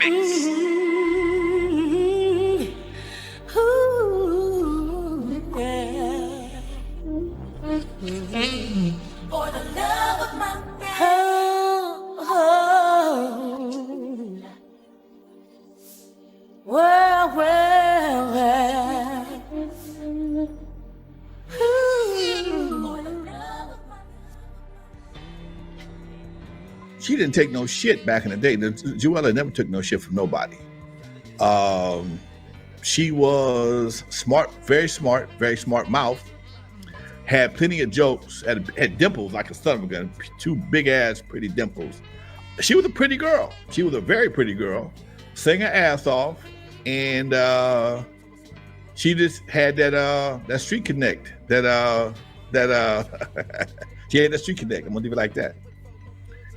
Yeah. For the love of my oh. Well. She didn't take no shit back in the day. Jewell never took no shit from nobody. She was smart, very smart mouth. Had plenty of jokes. Had dimples like a son of a gun. Two big ass pretty dimples. She was a pretty girl. She was a very pretty girl. Sang her ass off, and she just had that street connect. She had that street connect. I'm gonna leave it like that.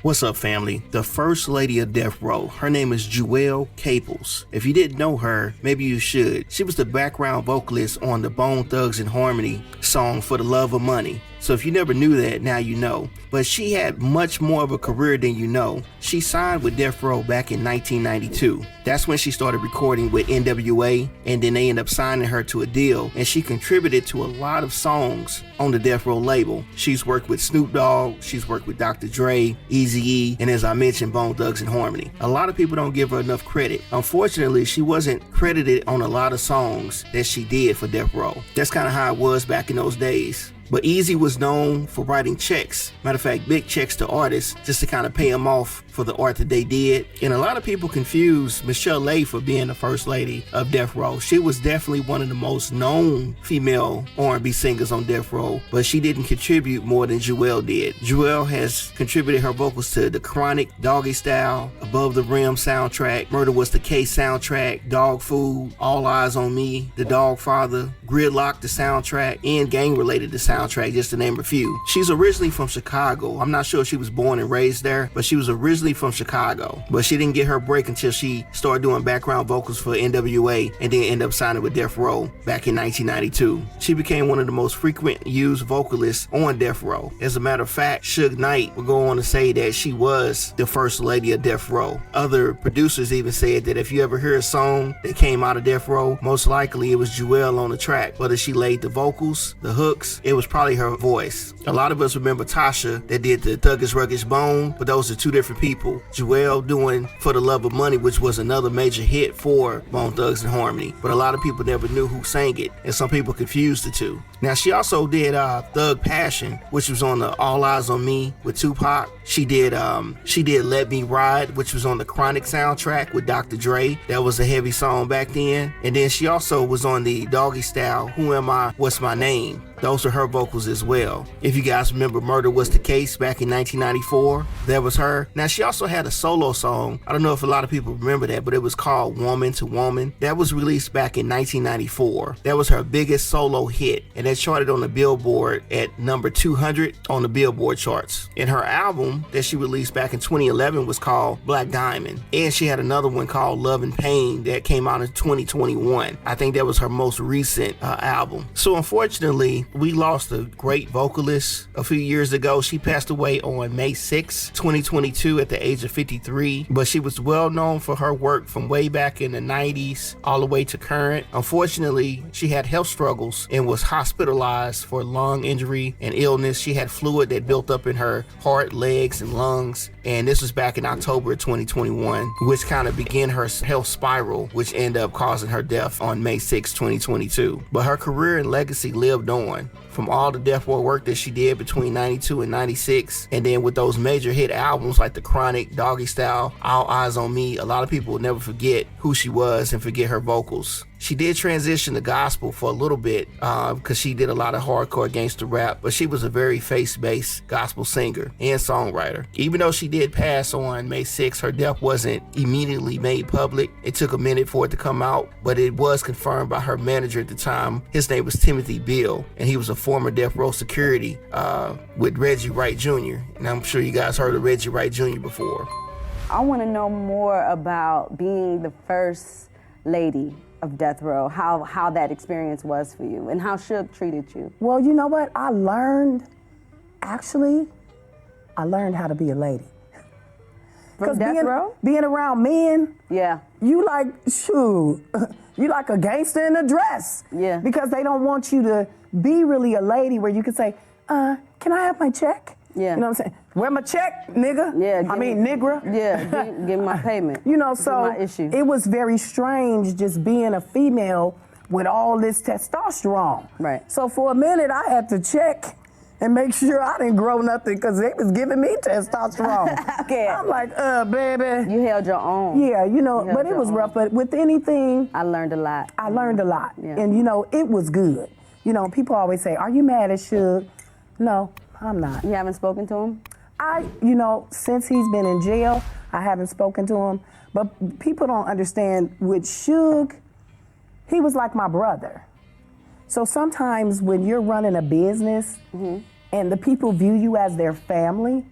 What's up, family? The First Lady of Death Row. Her name is Jewell Caples. If you didn't know her, maybe you should. She was the background vocalist on the Bone Thugs and Harmony song For the Love of Money. So if you never knew that, now you know. But she had much more of a career than you know. She signed with Death Row back in 1992. That's when she started recording with NWA, and then they ended up signing her to a deal, and she contributed to a lot of songs on the Death Row label. She's worked with Snoop Dogg, she's worked with Dr. Dre, Eazy-E, and as I mentioned, Bone Thugs and Harmony. A lot of people don't give her enough credit. Unfortunately, she wasn't credited on a lot of songs that she did for Death Row. That's kind of how it was back in those days. But Eazy was known for writing checks, matter of fact, big checks to artists just to kind of pay them off for the art that they did. And a lot of people confuse Michelle Lay for being the First Lady of Death Row. She was definitely one of the most known female R&B singers on Death Row, but she didn't contribute more than Jewell did. Jewell has contributed her vocals to The Chronic, Doggy Style, Above the Rim soundtrack, Murder Was the Case soundtrack, Dog Food, All Eyes on Me, The Dog Father, Gridlock the soundtrack, and Gang Related the soundtrack, just to name a few. She's originally from Chicago. I'm not sure if she was born and raised there, but she was originally from Chicago. But she didn't get her break until she started doing background vocals for NWA and then ended up signing with Death Row back in 1992. She became one of the most frequent used vocalists on Death Row. As a matter of fact, Suge Knight would go on to say that she was the First Lady of Death Row. Other producers even said that if you ever hear a song that came out of Death Row, most likely it was Jewell on the track. Whether she laid the vocals, the hooks, it was probably her voice. A lot of us remember Tasha that did the Thuggish Ruggish Bone, but those are two different people. Jewell doing For the Love of Money, which was another major hit for Bone Thugs and Harmony, but a lot of people never knew who sang it, and some people confused the two. Now, she also did Thug Passion, which was on the All Eyes on Me with Tupac. She did Let Me Ride, which was on the Chronic soundtrack with Dr. Dre. That was a heavy song back then. And then she also was on the Doggy Style, Who Am I, What's My Name? Those are her vocals as well. If you guys remember Murder Was the Case back in 1994, that was her. Now, she also had a solo song. I don't know if a lot of people remember that, but it was called Woman to Woman. That was released back in 1994. That was her biggest solo hit, and that charted on the Billboard at number 200 on the Billboard charts. And her album that she released back in 2011 was called Black Diamond. And she had another one called Love and Pain that came out in 2021. I think that was her most recent album. So unfortunately, we lost a great vocalist a few years ago. She passed away on May 6, 2022 at the age of 53, but she was well known for her work from way back in the 90s all the way to current. Unfortunately, she had health struggles and was hospitalized for lung injury and illness. She had fluid that built up in her heart, legs, and lungs, and this was back in October of 2021, which kind of began her health spiral, which ended up causing her death on May 6, 2022. But her career and legacy lived on. From all the Death Row work that she did between 92 and 96, and then with those major hit albums like The Chronic, Doggy Style, All Eyes on Me, a lot of people will never forget who she was and forget her vocals. She did transition to gospel for a little bit because she did a lot of hardcore gangster rap, but she was a very faith-based gospel singer and songwriter. Even though she did pass on May 6th, her death wasn't immediately made public. It took a minute for it to come out, but it was confirmed by her manager at the time. His name was Timothy Bill, and he was a former Death Row security with Reggie Wright Jr. And I'm sure you guys heard of Reggie Wright Jr. before. I want to know more about being the First Lady of Death Row, how that experience was for you, and how Suge treated you. Well, you know what? I learned how to be a lady. From death row? being around men, Yeah. you like, shoot, you like a gangster in a dress. Yeah. Because they don't want you to be really a lady where you can say, can I have my check? Yeah. You know what I'm saying? Where my check, nigga? Yeah. Nigga. Yeah, give me my payment. You know, Give so my issue. it was very strange just being a female with all this testosterone. Right. So for a minute, I had to check and make sure I didn't grow nothing because they was giving me testosterone. Okay. I'm like, baby. You held your own. Yeah, you know, You held but it your was own. rough. But with anything, I learned a lot. I learned a lot. Yeah. And, you know, it was good. You know, people always say, are you mad at Suge? No, I'm not. You haven't spoken to him? You know, since he's been in jail, I haven't spoken to him. But people don't understand with Suge, he was like my brother. So sometimes when you're running a business and the people view you as their family,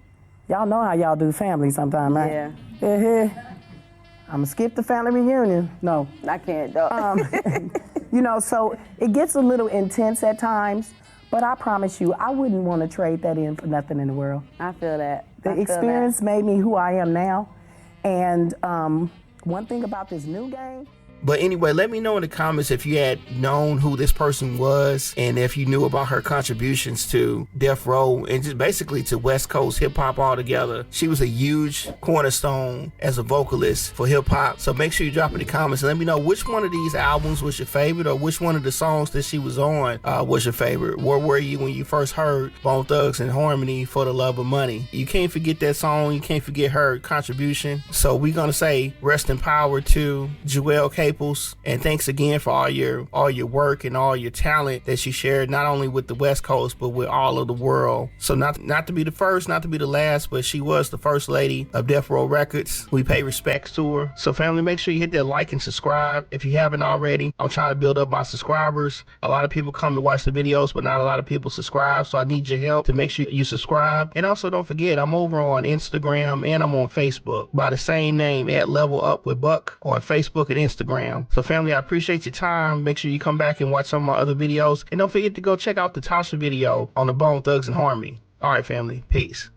y'all know how y'all do family sometimes, right? Yeah. I'm gonna skip the family reunion. No. I can't, though. You know, so it gets a little intense at times, but I promise you, I wouldn't want to trade that in for nothing in the world. I feel that. The experience made me who I am now. And one thing about this new game, But anyway, let me know in the comments if you had known who this person was and if you knew about her contributions to Death Row and just basically to West Coast hip hop altogether. She was a huge cornerstone as a vocalist for hip hop. So make sure you drop in the comments and let me know which one of these albums was your favorite or which one of the songs that she was on was your favorite. Where were you when you first heard Bone Thugs and Harmony, For the Love of Money? You can't forget that song. You can't forget her contribution. So we're going to say rest in power to Jewell Caples. And thanks again for all your work and all your talent that you shared, not only with the West Coast, but with all of the world. So not to be the first, not to be the last, but she was the first lady of Death Row Records. We pay respects to her. So family, make sure you hit that like and subscribe if you haven't already. I'm trying to build up my subscribers. A lot of people come to watch the videos, but not a lot of people subscribe. So I need your help to make sure you subscribe. And also don't forget, I'm over on Instagram and I'm on Facebook by the same name at Level Up with Buck on Facebook and Instagram. So family, I appreciate your time. Make sure you come back and watch some of my other videos. And don't forget to go check out the Tasha video on the Bone Thugs and Harmony. All right, family. Peace.